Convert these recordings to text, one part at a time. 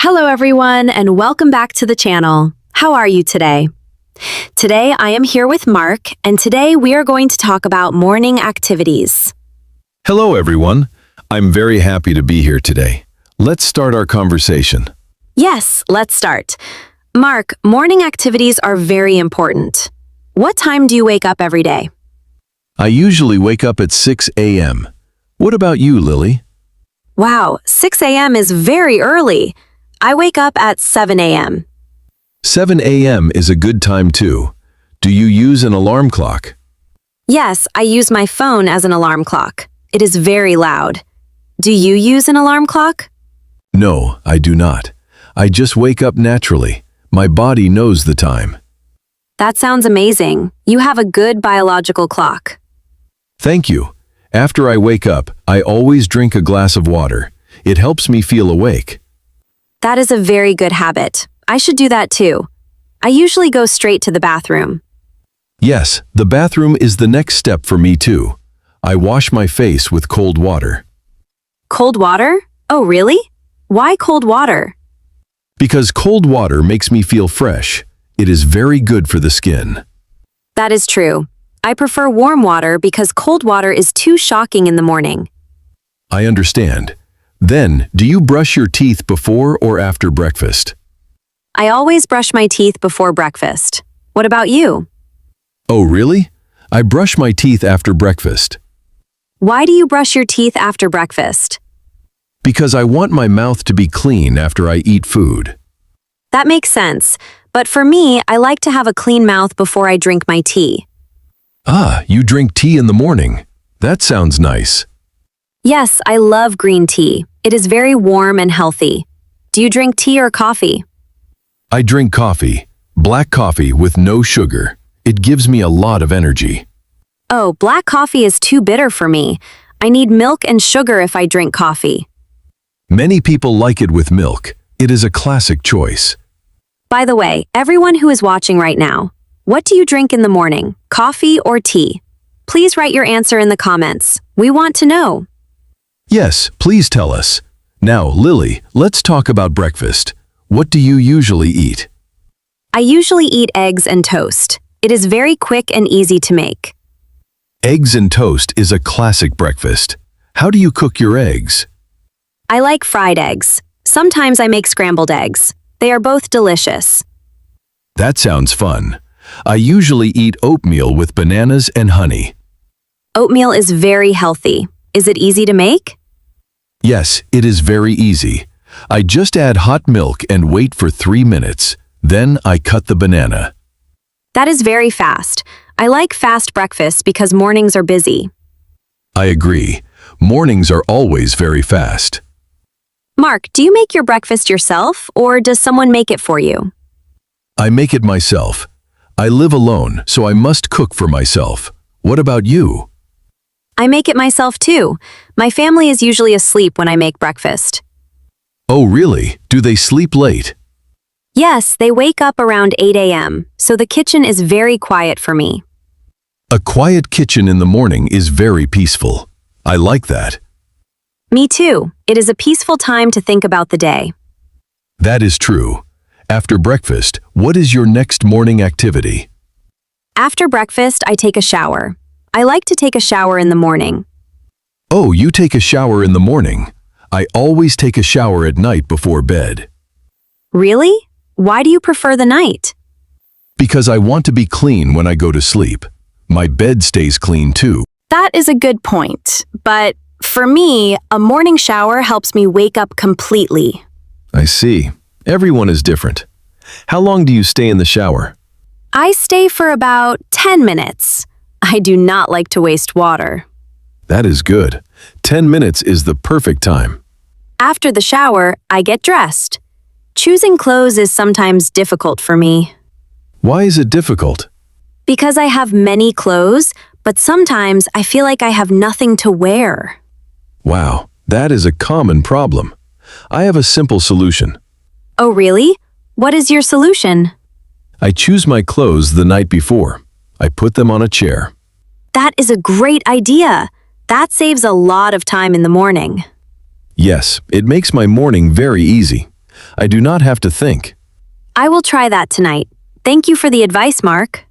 Hello everyone and welcome back to the channel. How are you today? Today I am here with Mark and today we are going to talk about morning activities. Hello everyone. I'm very happy to be here today. Let's start our conversation. Yes, let's start. Mark, morning activities are very important. What time do you wake up every day? I usually wake up at 6 a.m. What about you, Lily? Wow, 6 a.m. is very early. I wake up at 7 a.m. 7 a.m. is a good time too. Do you use an alarm clock? Yes, I use my phone as an alarm clock. It is very loud. Do you use an alarm clock? No, I do not. I just wake up naturally. My body knows the time. That sounds amazing. You have a good biological clock. Thank you. After I wake up, I always drink a glass of water. It helps me feel awake. That is a very good habit. I should do that too. I usually go straight to the bathroom. Yes, the bathroom is the next step for me too. I wash my face with cold water. Cold water? Oh, really? Why cold water? Because cold water makes me feel fresh. It is very good for the skin. That is true. I prefer warm water because cold water is too shocking in the morning. I understand. Then, do you brush your teeth before or after breakfast? I always brush my teeth before breakfast. What about you? Oh, really? I brush my teeth after breakfast. Why do you brush your teeth after breakfast? Because I want my mouth to be clean after I eat food. That makes sense. But for me, I like to have a clean mouth before I drink my tea. Ah, you drink tea in the morning. That sounds nice. Yes, I love green tea. It is very warm and healthy. Do you drink tea or coffee? I drink coffee. Black coffee with no sugar. It gives me a lot of energy. Oh, black coffee is too bitter for me. I need milk and sugar if I drink coffee. Many people like it with milk. It is a classic choice. By the way, everyone who is watching right now, what do you drink in the morning, coffee or tea? Please write your answer in the comments. We want to know. Yes, please tell us. Now, Lily, let's talk about breakfast. What do you usually eat? I usually eat eggs and toast. It is very quick and easy to make. Eggs and toast is a classic breakfast. How do you cook your eggs? I like fried eggs. Sometimes I make scrambled eggs. They are both delicious. That sounds fun. I usually eat oatmeal with bananas and honey. Oatmeal is very healthy. Is it easy to make? Yes, it is very easy. I just add hot milk and wait for 3 minutes. Then I cut the banana. That is very fast. I like fast breakfasts because mornings are busy. I agree. Mornings are always very fast. Mark, do you make your breakfast yourself or does someone make it for you? I make it myself. I live alone, so I must cook for myself. What about you? I make it myself too. My family is usually asleep when I make breakfast. Oh, really? Do they sleep late? Yes, they wake up around 8 a.m., so the kitchen is very quiet for me. A quiet kitchen in the morning is very peaceful. I like that. Me too. It is a peaceful time to think about the day. That is true. After breakfast, what is your next morning activity? After breakfast, I take a shower. I like to take a shower in the morning. Oh, you take a shower in the morning. I always take a shower at night before bed. Really? Why do you prefer the night? Because I want to be clean when I go to sleep. My bed stays clean too. That is a good point, but for me, a morning shower helps me wake up completely. I see. Everyone is different. How long do you stay in the shower? I stay for about 10 minutes. I do not like to waste water. That is good. 10 minutes is the perfect time. After the shower, I get dressed. Choosing clothes is sometimes difficult for me. Why is it difficult? Because I have many clothes, but sometimes I feel like I have nothing to wear. Wow, that is a common problem. I have a simple solution. Oh, really? What is your solution? I choose my clothes the night before. I put them on a chair. That is a great idea. That saves a lot of time in the morning. Yes, it makes my morning very easy. I do not have to think. I will try that tonight. Thank you for the advice, Mark.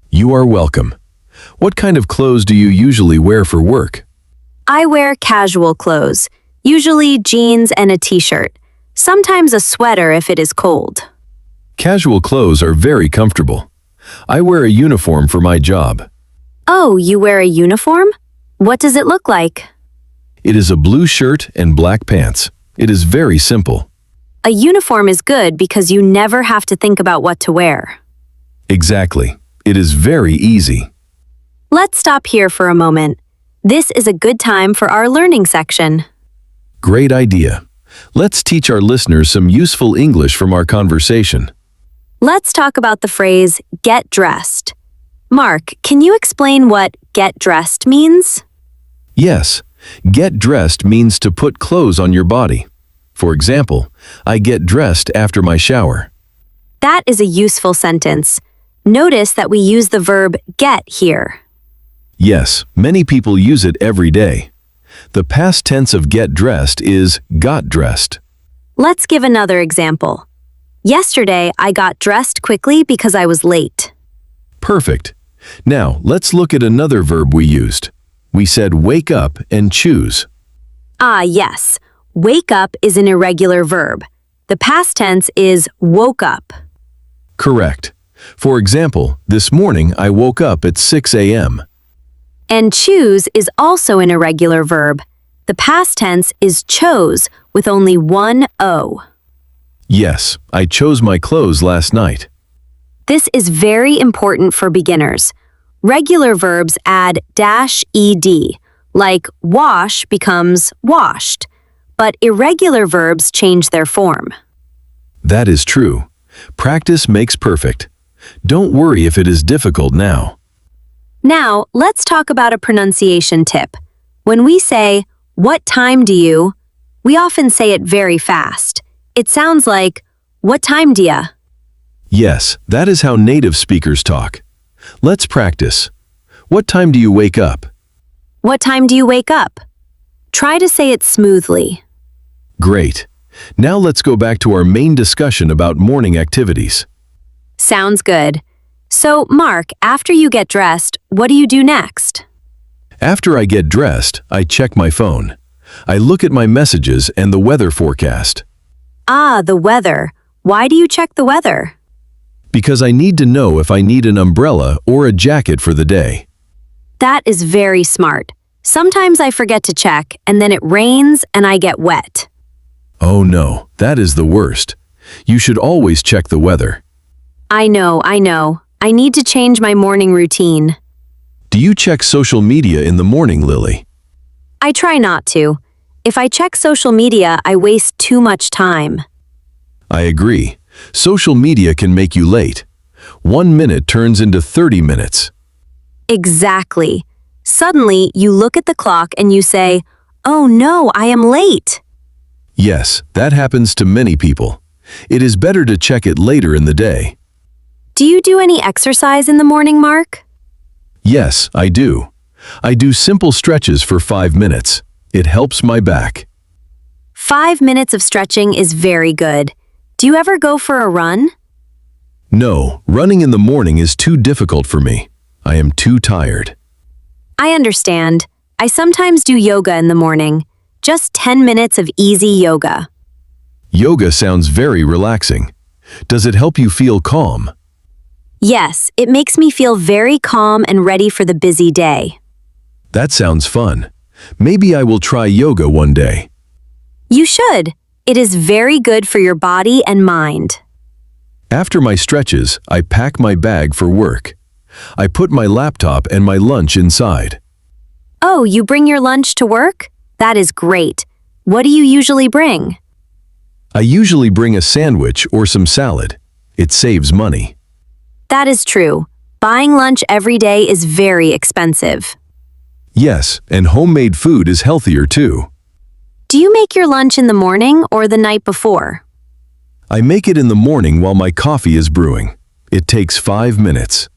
You are welcome. What kind of clothes do you usually wear for work? I wear casual clothes, usually jeans and a t-shirt, sometimes a sweater if it is cold. Casual clothes are very comfortable. I wear a uniform for my job. Oh, you wear a uniform? What does it look like? It is a blue shirt and black pants. It is very simple. A uniform is good because you never have to think about what to wear. Exactly. It is very easy. Let's stop here for a moment. This is a good time for our learning section. Great idea. Let's teach our listeners some useful English from our conversation. Let's talk about the phrase, get dressed. Mark, can you explain what get dressed means? Yes, get dressed means to put clothes on your body. For example, I get dressed after my shower. That is a useful sentence. Notice that we use the verb get here. Yes, many people use it every day. The past tense of get dressed is got dressed. Let's give another example. Yesterday, I got dressed quickly because I was late. Perfect. Now, let's look at another verb we used. We said wake up and choose. Ah, yes. Wake up is an irregular verb. The past tense is woke up. Correct. For example, this morning I woke up at 6 a.m. And choose is also an irregular verb. The past tense is chose with only one O. Yes, I chose my clothes last night. This is very important for beginners. Regular verbs add -ed, like wash becomes washed, but irregular verbs change their form. That is true. Practice makes perfect. Don't worry if it is difficult now. Now, let's talk about a pronunciation tip. When we say, "What time do you?" we often say it very fast. It sounds like, "What time do ya?" Yes, that is how native speakers talk. Let's practice. What time do you wake up? What time do you wake up? Try to say it smoothly. Great. Now let's go back to our main discussion about morning activities. Sounds good. So, Mark, after you get dressed, what do you do next? After I get dressed, I check my phone. I look at my messages and the weather forecast. Ah, the weather. Why do you check the weather? Because I need to know if I need an umbrella or a jacket for the day. That is very smart. Sometimes I forget to check, and then it rains and I get wet. Oh no, that is the worst. You should always check the weather. I know. I need to change my morning routine. Do you check social media in the morning, Lily? I try not to. If I check social media, I waste too much time. I agree. Social media can make you late. 1 minute turns into 30 minutes. Exactly. Suddenly, you look at the clock and you say, "Oh no, I am late." Yes, that happens to many people. It is better to check it later in the day. Do you do any exercise in the morning, Mark? Yes, I do. I do simple stretches for 5 minutes. It helps my back. 5 minutes of stretching is very good. Do you ever go for a run? No, running in the morning is too difficult for me. I am too tired. I understand. I sometimes do yoga in the morning. Just 10 minutes of easy yoga. Yoga sounds very relaxing. Does it help you feel calm? Yes, it makes me feel very calm and ready for the busy day. That sounds fun. Maybe I will try yoga one day. You should. It is very good for your body and mind. After my stretches, I pack my bag for work. I put my laptop and my lunch inside. Oh, you bring your lunch to work? That is great. What do you usually bring? I usually bring a sandwich or some salad. It saves money. That is true. Buying lunch every day is very expensive. Yes, and homemade food is healthier too. Do you make your lunch in the morning or the night before? I make it in the morning while my coffee is brewing. It takes 5 minutes.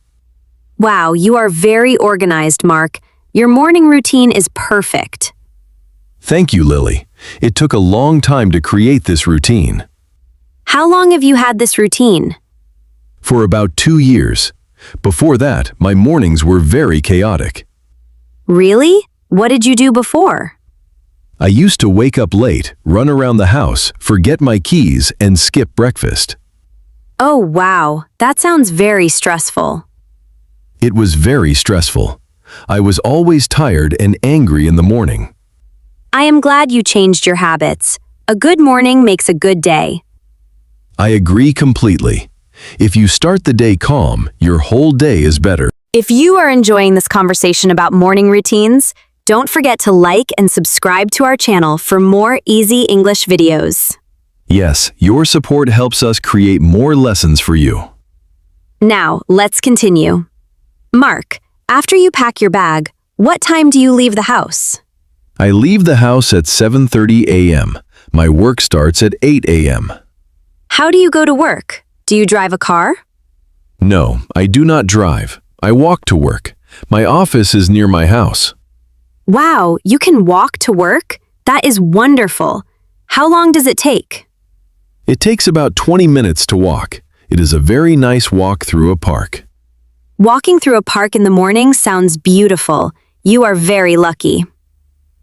Wow, you are very organized, Mark. Your morning routine is perfect. Thank you, Lily. It took a long time to create this routine. How long have you had this routine? For about 2 years. Before that, my mornings were very chaotic. Really? What did you do before? I used to wake up late, run around the house, forget my keys, and skip breakfast. Oh, wow. That sounds very stressful. It was very stressful. I was always tired and angry in the morning. I am glad you changed your habits. A good morning makes a good day. I agree completely. If you start the day calm, your whole day is better. If you are enjoying this conversation about morning routines, don't forget to like and subscribe to our channel for more easy English videos. Yes, your support helps us create more lessons for you. Now, let's continue. Mark, after you pack your bag, what time do you leave the house? I leave the house at 7:30 a.m. My work starts at 8 a.m. How do you go to work? Do you drive a car? No, I do not drive. I walk to work. My office is near my house. Wow, you can walk to work? That is wonderful. How long does it take? It takes about 20 minutes to walk. It is a very nice walk through a park. Walking through a park in the morning sounds beautiful. You are very lucky.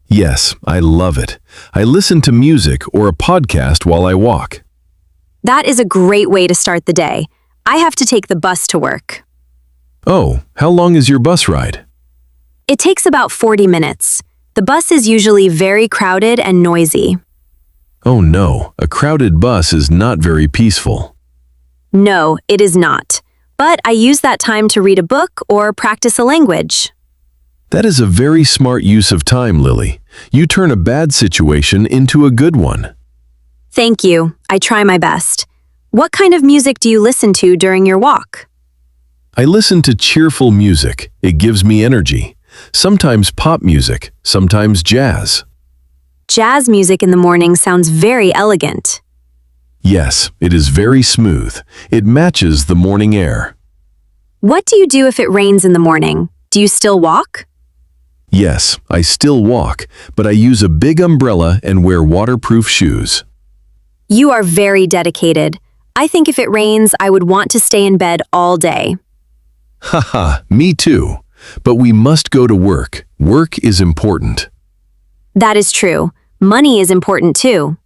Yes, I love it. I listen to music or a podcast while I walk. That is a great way to start the day. I have to take the bus to work. Oh, how long is your bus ride? It takes about 40 minutes. The bus is usually very crowded and noisy. Oh no, a crowded bus is not very peaceful. No, it is not. But I use that time to read a book or practice a language. That is a very smart use of time, Lily. You turn a bad situation into a good one. Thank you. I try my best. What kind of music do you listen to during your walk? I listen to cheerful music. It gives me energy. Sometimes pop music, sometimes jazz. Jazz music in the morning sounds very elegant. Yes, it is very smooth. It matches the morning air. What do you do if it rains in the morning? Do you still walk? Yes, I still walk, but I use a big umbrella and wear waterproof shoes. You are very dedicated. I think if it rains, I would want to stay in bed all day. Haha, me too. But we must go to work. Work is important. That is true. Money is important too.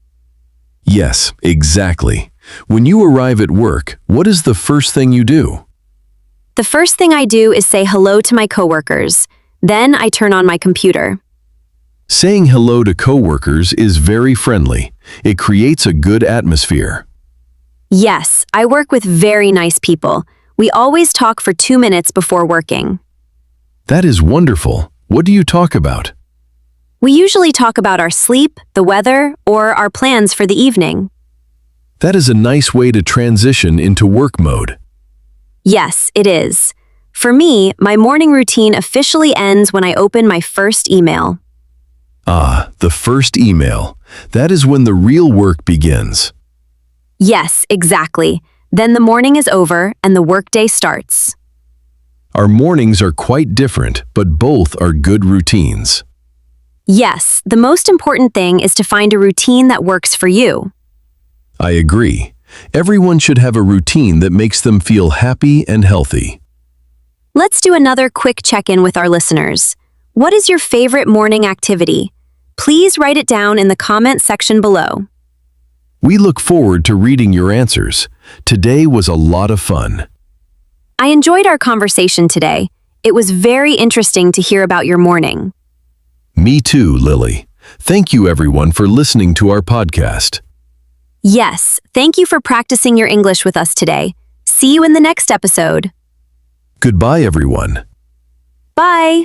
Yes, exactly. When you arrive at work, what is the first thing you do? The first thing I do is say hello to my coworkers. Then I turn on my computer. Saying hello to coworkers is very friendly. It creates a good atmosphere. Yes, I work with very nice people. We always talk for 2 minutes before working. That is wonderful. What do you talk about? We usually talk about our sleep, the weather, or our plans for the evening. That is a nice way to transition into work mode. Yes, it is. For me, my morning routine officially ends when I open my first email. Ah, the first email. That is when the real work begins. Yes, exactly. Then the morning is over and the workday starts. Our mornings are quite different, but both are good routines. Yes, the most important thing is to find a routine that works for you. I agree. Everyone should have a routine that makes them feel happy and healthy. Let's do another quick check-in with our listeners. What is your favorite morning activity? Please write it down in the comment section below. We look forward to reading your answers. Today was a lot of fun. I enjoyed our conversation today. It was very interesting to hear about your morning. Me too, Lily. Thank you everyone for listening to our podcast. Yes, thank you for practicing your English with us today. See you in the next episode. Goodbye, everyone. Bye!